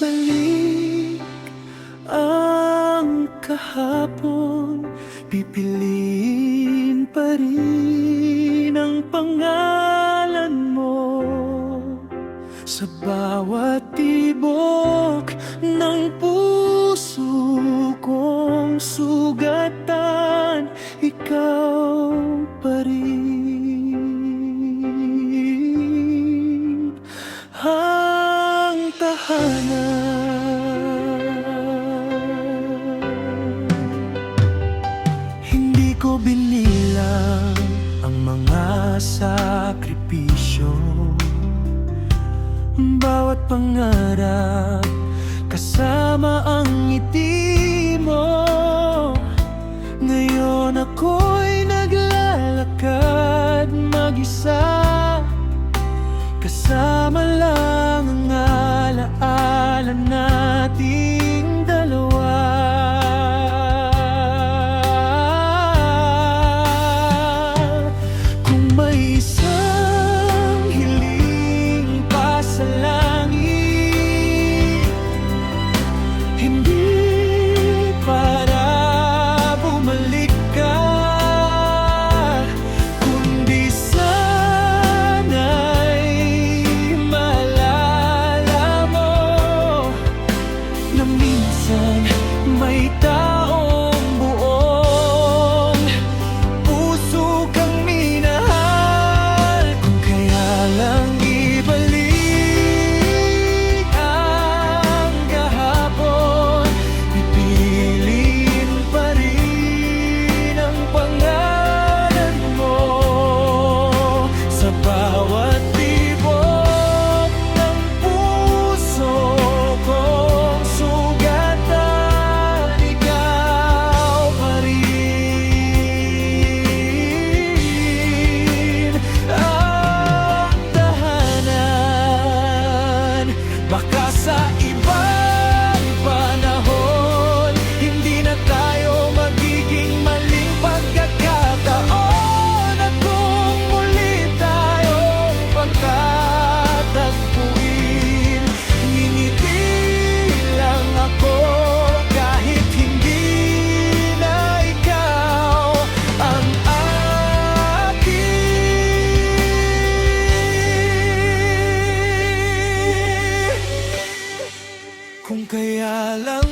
ibalik ang kahapon, pipiliin pa rin ang pangalan mo sa bawat tibok ng puso kong sugatan. Ikaw pa rin ang tahanan. Hindi ko binilang ang mga sakripisyo, bawat pangarap kasama ang ngiti mo. Ngayon ako'y naglalakad mag-isa, kasama lang ang alaala nating dalawa. Kung may isang hiling pa sa langit, hindi para bumalik ka, kundi sana'y maalala mo na minsan may taong buong puso kang minahal. Kung kaya lang ibalik ang kahapon, pipiliin pa rin ang pangalan mo sa bawat tibok ng puso kong sugatan. Ikaw pa rin ang tahanan. Baka sa ibang panahon hindi na tayo magiging maling pagkakataon, at kung muli tayong pagkatagpuin, ngingiti lang ako kahit hindi na ikaw ang akin. Kung kaya lang